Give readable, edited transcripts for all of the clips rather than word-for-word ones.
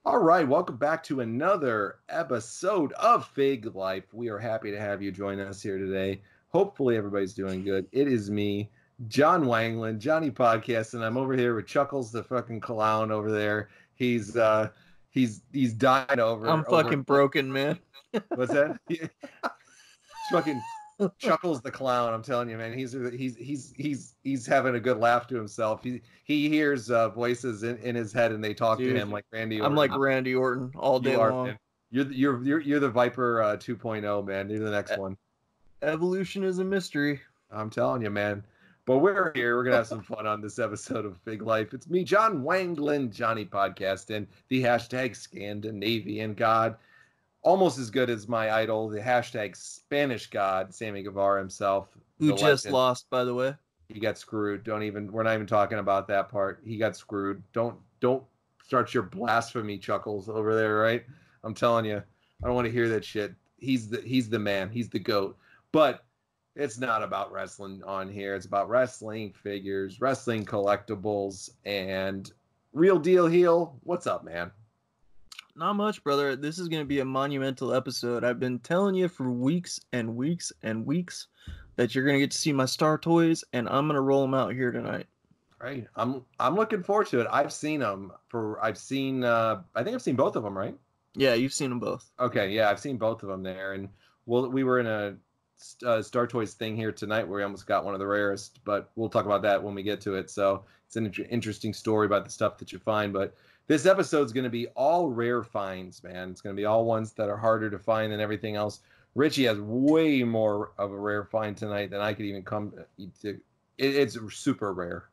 All right, welcome back to another episode of Fig Life. We are happy to have you join us here today. Hopefully, everybody's doing good. It is me, John Wangland, Johnny Podcast, and I'm over here with Chuckles, the fucking clown over there. He's dying I'm over. fucking broken, man. What's that? Fucking Chuckles the clown. I'm telling you, man. He's having a good laugh to himself. He hears voices in his head, and they talk to Dude, him like Randy I'm Orton. like Randy Orton all day You are, long. man. You're the Viper 2.0, man. You're the next one. Evolution is a mystery. I'm telling you, man. But we're here. We're gonna have some fun on this episode of Big Life. It's me, John Wangland, Johnny Podcast, and the hashtag Scandinavian God. Almost as good as my idol, the hashtag Spanish God, Sammy Guevara himself. Who The just legend. lost, by the way. He got screwed. We're not even talking about that part. He got screwed. Don't start your blasphemy chuckles over there, right? I'm telling you, I don't want to hear that shit. He's the man. He's the GOAT. But it's not about wrestling on here. It's about wrestling figures, wrestling collectibles, and Real Deal Heel. What's up, man? Not much, brother. This is going to be a monumental episode. I've been telling you for weeks and weeks and weeks that you're going to get to see my star toys, and I'm going to roll them out here tonight. Right. I'm looking forward to it. I've seen them. I think I've seen both of them, right? Yeah, you've seen them both. Okay, yeah, I've seen both of them there, and we were in a Star Toys thing here tonight where we almost got one of the rarest, but we'll talk about that when we get to it. So it's an interesting story about the stuff that you find, but this episode's going to be all rare finds, man. It's going to be all ones that are harder to find than everything else. Richie has way more of a rare find tonight than I could even come to. It's super rare,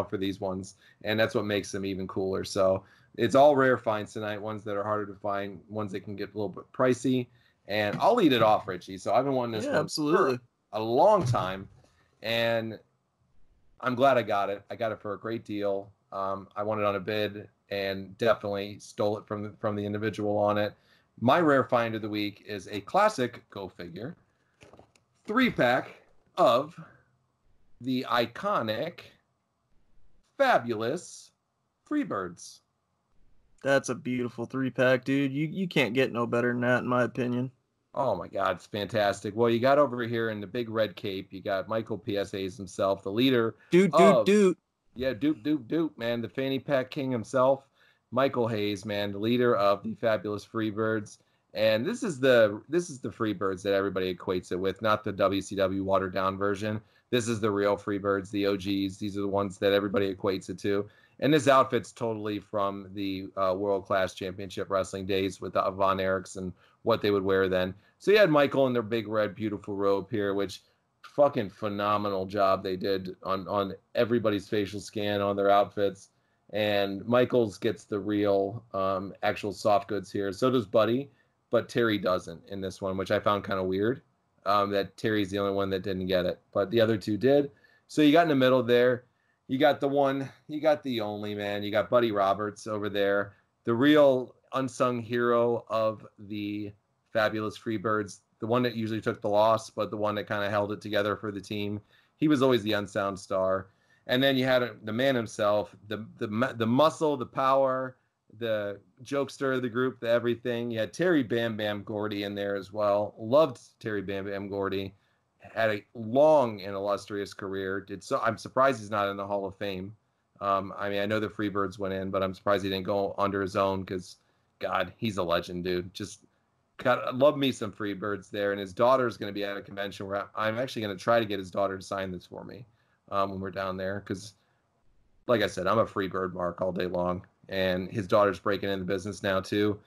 for these ones, and that's what makes them even cooler. So it's all rare finds tonight, ones that are harder to find, ones that can get a little bit pricey. And I'll lead it off, Richie. So I've been wanting this one absolutely. for a long time, and I'm glad I got it. I got it for a great deal. I won it on a bid and definitely stole it from the individual on it. My rare find of the week is a classic, go figure, 3-pack of the iconic Fabulous Freebirds. That's a beautiful 3-pack, dude. You can't get no better than that, in my opinion. Oh my God, it's fantastic. Well, you got over here in the big red cape, you got Michael PSAs himself, the leader. Dude. Yeah, Doop, man, the fanny pack king himself, Michael Hayes, man, the leader of the Fabulous Freebirds. And this is the Freebirds that everybody equates it with, not the WCW watered down version. This is the real Freebirds, the OGs. These are the ones that everybody equates it to. And this outfit's totally from the World Class Championship Wrestling days with the Von Erichs and what they would wear then. So you had Michael in their big red, beautiful robe here, which fucking phenomenal job they did on everybody's facial scan on their outfits. And Michaels gets the real actual soft goods here. So does Buddy, but Terry doesn't in this one, which I found kind of weird. That Terry's the only one that didn't get it, but the other two did. So you got in the middle there. You got the one, you got the only, man. You got Buddy Roberts over there, the real unsung hero of the Fabulous Freebirds, the one that usually took the loss, but the one that kind of held it together for the team. He was always the unsung star. And then you had the man himself, the muscle, the power, the jokester of the group, the everything. You had Terry Bam Bam Gordy in there as well. Loved Terry Bam Bam Gordy. Had a long and illustrious career. I'm surprised he's not in the Hall of Fame. I know the Freebirds went in, but I'm surprised he didn't go under his own because, God, he's a legend, dude. Love me some Freebirds there. And his daughter's going to be at a convention where I'm actually going to try to get his daughter to sign this for me when we're down there. Because, like I said, I'm a Freebird mark all day long. And his daughter's breaking into the business now, too.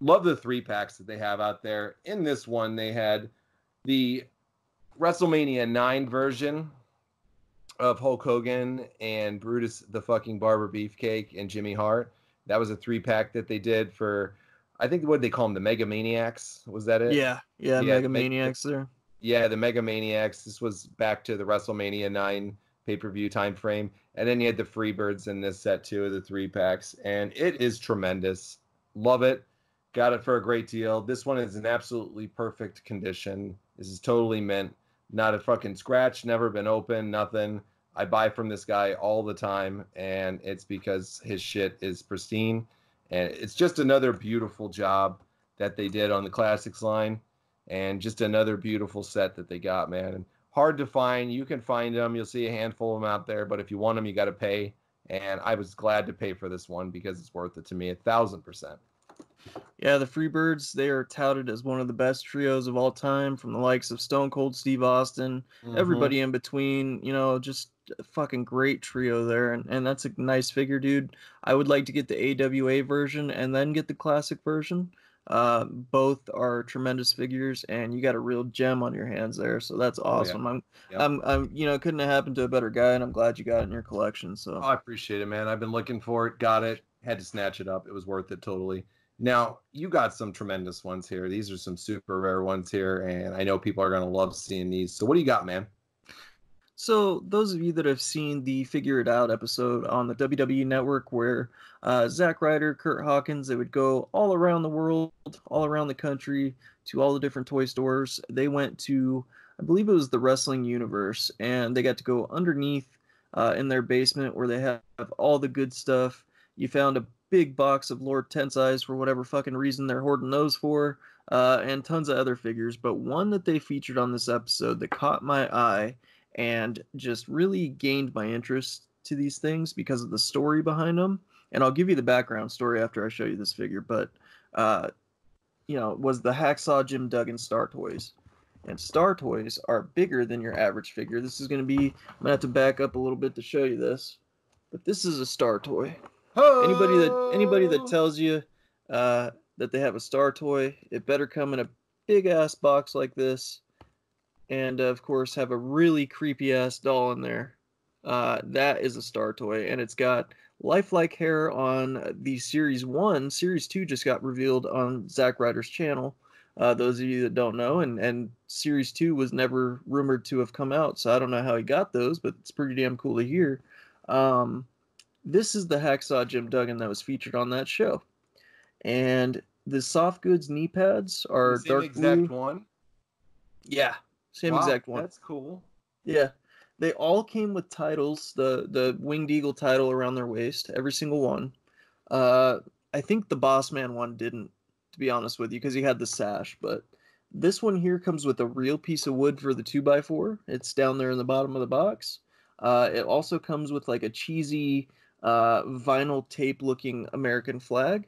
Love the 3-packs that they have out there. In this one, they had the WrestleMania 9 version of Hulk Hogan and Brutus the fucking Barber Beefcake and Jimmy Hart. That was a 3-pack that they did for, I think, what they call them, the Mega Maniacs. Was that it? Yeah, Mega Maniacs there. Yeah, the Mega Maniacs. This was back to the WrestleMania 9 pay-per-view time frame. And then you had the Freebirds in this set too, of the 3-packs. And it is tremendous. Love it. Got it for a great deal. This one is in absolutely perfect condition. This is totally mint. Not a fucking scratch, never been open, nothing. I buy from this guy all the time, and it's because his shit is pristine. And it's just another beautiful job that they did on the Classics line, and just another beautiful set that they got, man. And hard to find. You can find them. You'll see a handful of them out there, but if you want them, you got to pay. And I was glad to pay for this one because it's worth it to me 1,000%. Yeah, the Freebirds, they are touted as one of the best trios of all time, from the likes of Stone Cold Steve Austin, everybody in between, you know, just a fucking great trio there. And that's a nice figure, dude. I would like to get the AWA version and then get the classic version. Both are tremendous figures, and you got a real gem on your hands there, so that's awesome. Oh, yeah. I'm, you know, it couldn't have happened to a better guy, and I'm glad you got it in your collection. So I appreciate it, man. I've been looking for it, got it, had to snatch it up. It was worth it totally. Now, you got some tremendous ones here. These are some super rare ones here, and I know people are going to love seeing these. So what do you got, man? So, those of you that have seen the Figure It Out episode on the WWE Network, where Zack Ryder, Kurt Hawkins, they would go all around the world, all around the country, to all the different toy stores. They went to, I believe it was the Wrestling Universe, and they got to go underneath in their basement where they have all the good stuff. You found a big box of Lord Tensai's for whatever fucking reason they're hoarding those for, and tons of other figures. But one that they featured on this episode that caught my eye and just really gained my interest to these things because of the story behind them. And I'll give you the background story after I show you this figure, but you know, was the Hacksaw Jim Duggan Star Toys. And Star Toys are bigger than your average figure. This is going to be, I'm going to have to back up a little bit to show you this, but this is a Star Toy. Anybody that tells you that they have a Star Toy, it better come in a big ass box like this, and of course have a really creepy ass doll in there. That is a Star Toy, and it's got lifelike hair on the Series 1. Series 2 just got revealed on Zack Ryder's channel. Those of you that don't know, and Series 2 was never rumored to have come out, so I don't know how he got those, but it's pretty damn cool to hear. This is the Hacksaw Jim Duggan that was featured on that show. And the soft goods knee pads are Same dark exact blue. one? Yeah, same Wow, exact one. That's cool. Yeah. They all came with titles, the Winged Eagle title around their waist, every single one. I think the Boss Man one didn't, to be honest with you, because he had the sash, but this one here comes with a real piece of wood for the 2x4. It's down there in the bottom of the box. It also comes with like a cheesy vinyl tape looking American flag.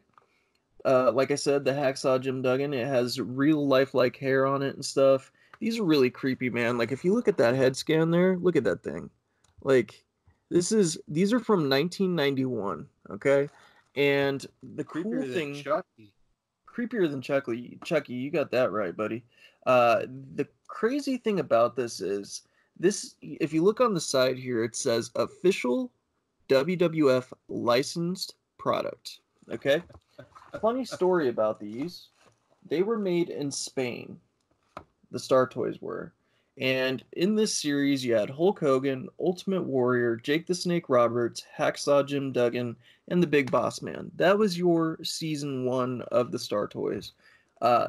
Like I said, the Hacksaw Jim Duggan, it has real lifelike hair on it and stuff. These are really creepy, man. Like if you look at that head scan there, look at that thing. Like these are from 1991, okay? And the cool thing, Chucky. creepier than Chucky. Chucky, you got that right, buddy. The crazy thing about this is this, if you look on the side here, it says official WWF licensed product. Okay? Funny story about these. They were made in Spain. The Star Toys were. And in this series, you had Hulk Hogan, Ultimate Warrior, Jake the Snake Roberts, Hacksaw Jim Duggan, and the Big Boss Man. That was your season 1 of the Star Toys.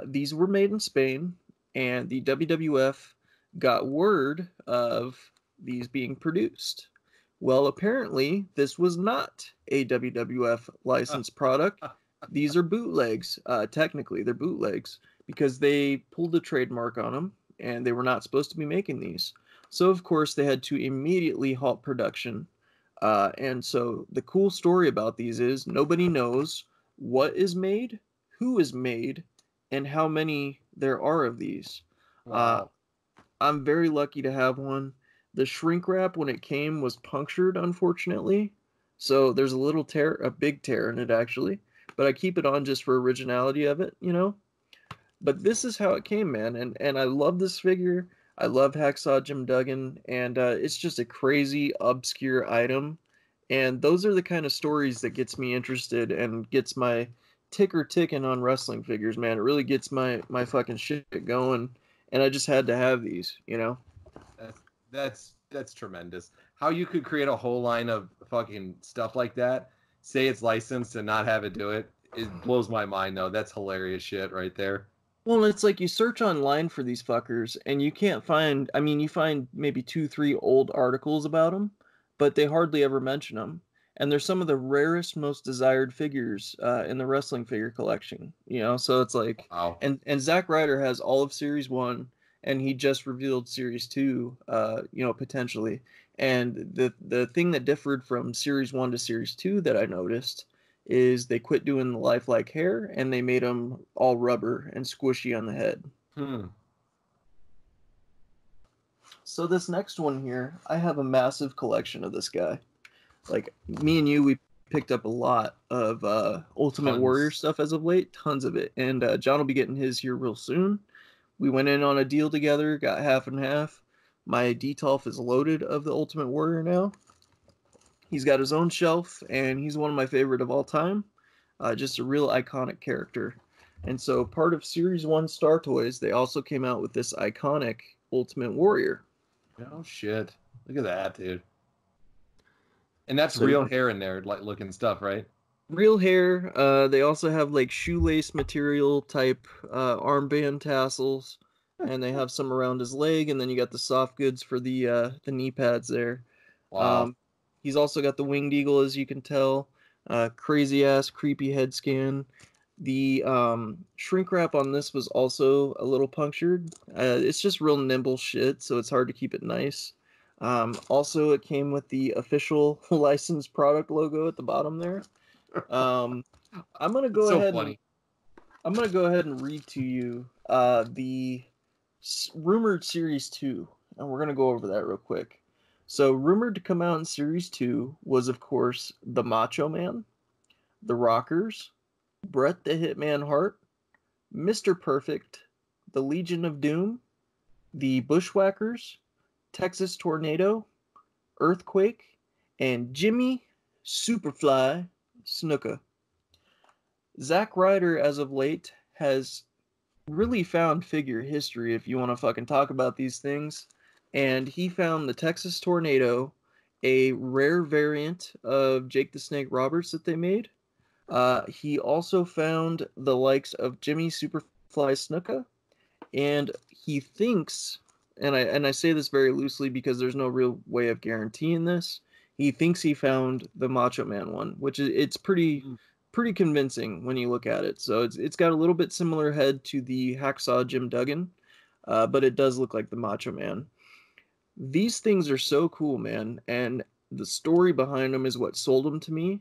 These were made in Spain, and the WWF got word of these being produced. Well, apparently, this was not a WWF licensed product. These are bootlegs. Technically, they're bootlegs because they pulled a trademark on them, and they were not supposed to be making these. So, of course, they had to immediately halt production. And so the cool story about these is nobody knows what is made, who is made, and how many there are of these. Wow. I'm very lucky to have one. The shrink wrap, when it came, was punctured, unfortunately. So there's a little tear, a big tear in it, actually. But I keep it on just for originality of it, you know? But this is how it came, man. And I love this figure. I love Hacksaw Jim Duggan. And it's just a crazy, obscure item. And those are the kind of stories that gets me interested and gets my ticker ticking on wrestling figures, man. It really gets my fucking shit going. And I just had to have these, you know? That's tremendous. How you could create a whole line of fucking stuff like that, say it's licensed and not have it do it, it blows my mind though. That's hilarious shit right there. Well, it's like you search online for these fuckers and you can't find, I mean, you find maybe 2, 3 old articles about them, but they hardly ever mention them. and they're some of the rarest, most desired figures in the wrestling figure collection. So it's like, Wow. and Zack Ryder has all of Series 1, and he just revealed Series 2, potentially. And the thing that differed from Series 1 to Series 2 that I noticed is they quit doing the lifelike hair and they made them all rubber and squishy on the head. Hmm. So this next one here, I have a massive collection of this guy. Like me and you, we picked up a lot of Ultimate Warrior Tons. stuff as of late, tons of it. And John will be getting his here real soon. We went in on a deal together, got half and half. My Detolf is loaded of the Ultimate Warrior now. He's got his own shelf, and he's one of my favorite of all time. Just a real iconic character. And so, part of Series 1 Star Toys, they also came out with this iconic Ultimate Warrior. Oh, shit. Look at that, dude. And that's So, real hair in there, like looking stuff, right? real hair. They also have like shoelace material type armband tassels, and they have some around his leg, and then you got the soft goods for the knee pads there. Wow. Um, he's also got the winged eagle, as you can tell. Crazy ass, creepy head scan. The shrink wrap on this was also a little punctured. It's just real nimble shit, so it's hard to keep it nice. Also, it came with the official licensed product logo at the bottom there. Um, I'm gonna It's go so ahead and funny. I'm gonna go ahead and read to you the rumored Series 2, and we're gonna go over that real quick. So, rumored to come out in Series 2 was, of course, the Macho Man, the Rockers, Bret the Hitman Hart, Mr. Perfect, the Legion of Doom, the Bushwhackers, Texas Tornado, Earthquake, and Jimmy Superfly Snuka. Zack Ryder, as of late, has really found figure history if you want to fucking talk about these things. And he found the Texas Tornado, a rare variant of Jake the Snake Roberts that they made. He also found the likes of Jimmy Superfly Snuka, and he thinks, and I say this very loosely because there's no real way of guaranteeing this. He thinks he found the Macho Man one, which is it's pretty convincing when you look at it. So it's got a little bit similar head to the Hacksaw Jim Duggan, but it does look like the Macho Man. These things are so cool, man, and the story behind them is what sold them to me.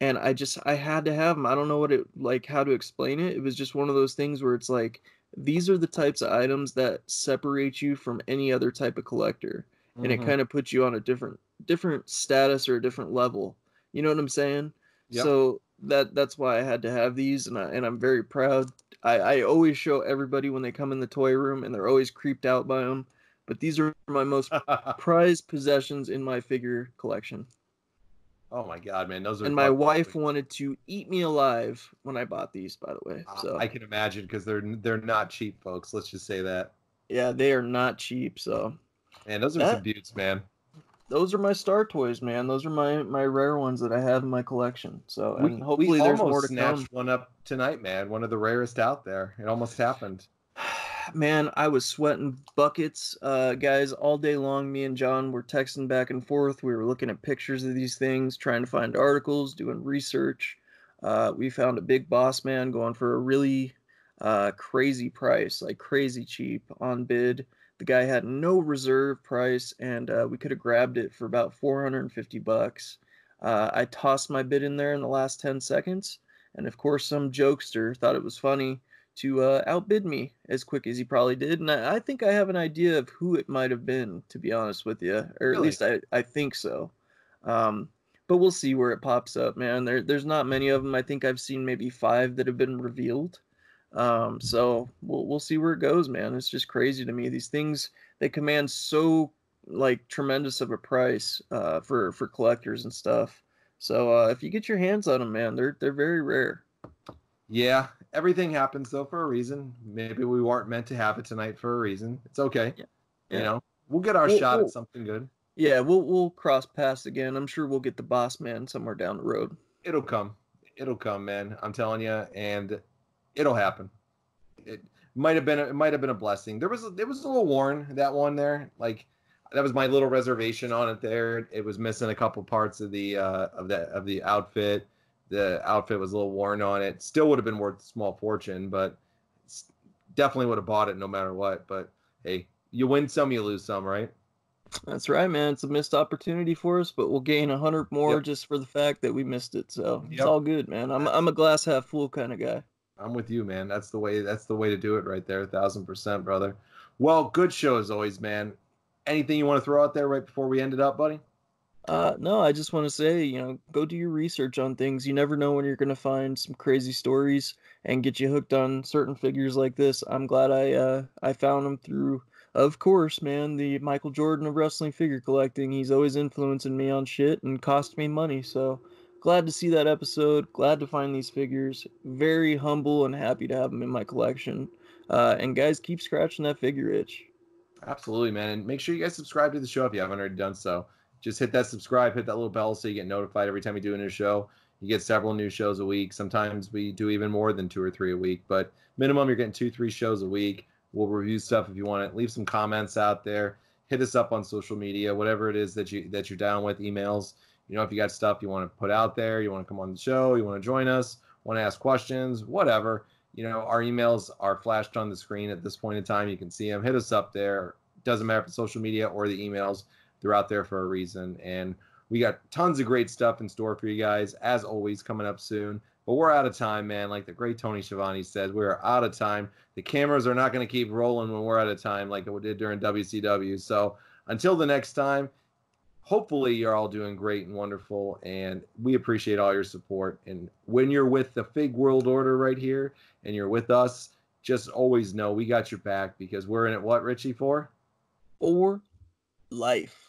And I had to have them. I don't know what it like how to explain it. It was just one of those things where it's like these are the types of items that separate you from any other type of collector, and it Mm-hmm. kind of puts you on a different status or a different level. You know what I'm saying? Yep. So that's why I had to have these, and I'm very proud. I always show everybody when they come in the toy room, and they're always creeped out by them. But these are my most prized possessions in my figure collection. Oh my God, man, those are And my fucking wife sweet. wanted to eat me alive when I bought these, by the way. So I can imagine because they're not cheap, folks. Let's just say that. yeah, they are not cheap. So Man, those are some that beauts, man. those are my star toys, man. Those are my rare ones that I have in my collection. So and We hopefully there's more almost to come. snatched one up tonight, man. One of the rarest out there. It almost happened. Man, I was sweating buckets, guys, all day long. Me and John were texting back and forth. We were looking at pictures of these things, trying to find articles, doing research. We found a big boss man going for a really crazy price, like crazy cheap on bid. The guy had no reserve price, and we could have grabbed it for about 450 bucks. I tossed my bid in there in the last 10 seconds, and of course, some jokester thought it was funny to outbid me as quick as he probably did. And I think I have an idea of who it might have been, to be honest with you, or at Really? least I think so. Um, but we'll see where it pops up, man. There's not many of them. I think I've seen maybe 5 that have been revealed. So we'll see where it goes, man. It's just crazy to me. These things they command so like tremendous of a price for collectors and stuff. So if you get your hands on them, man, they're very rare. Yeah. Everything happens though for a reason. Maybe we weren't meant to have it tonight for a reason. It's okay. Yeah, You yeah. know, we'll get our We'll, shot at we'll something good. Yeah, we'll cross paths again. I'm sure we'll get the boss man somewhere down the road. It'll come. It'll come, man. I'm telling you, and it'll happen. It might have been a blessing. There was a little worn that one there. Like that was my little reservation on it there. It was missing a couple parts of the outfit. The outfit was a little worn on it. Still would have been worth a small fortune, but definitely would have bought it no matter what. But hey, you win some, you lose some, right? That's right, man. It's a missed opportunity for us, but we'll gain 100 more Yep. just for the fact that we missed it. So it's Yep. all good, man. I'm a glass half full kind of guy. I'm with you, man. That's the way. That's the way to do it, right there. 1,000%, brother. Well, good show as always, man. Anything you want to throw out there right before we end it up, buddy? No, I just want to say, go do your research on things. You never know when you're going to find some crazy stories and get you hooked on certain figures like this. I'm glad I found them through, of course, man, the Michael Jordan of wrestling figure collecting. He's always influencing me on shit and cost me money. So glad to see that episode. Glad to find these figures. Very humble and happy to have them in my collection. And guys, keep scratching that figure itch. Absolutely, man. And make sure you guys subscribe to the show if you haven't already done so. Just hit that subscribe, hit that little bell so you get notified every time we do a new show. You get several new shows a week. Sometimes we do even more than 2 or 3 a week, but minimum you're getting 2, 3 shows a week. We'll review stuff if you want it. Leave some comments out there. Hit us up on social media, whatever it is that you're down with. Emails. If you got stuff you want to put out there, you want to come on the show, you want to join us, want to ask questions, whatever. Our emails are flashed on the screen at this point in time. You can see them. Hit us up there. Doesn't matter if it's social media or the emails. They're out there for a reason. And we got tons of great stuff in store for you guys, as always, coming up soon. But we're out of time, man. Like the great Tony Schiavone said, we're out of time. The cameras are not going to keep rolling when we're out of time like it did during WCW. So until the next time, hopefully you're all doing great and wonderful. And we appreciate all your support. And when you're with the Fig World Order right here and you're with us, just always know we got your back because we're in it, what, Richie, for? For life.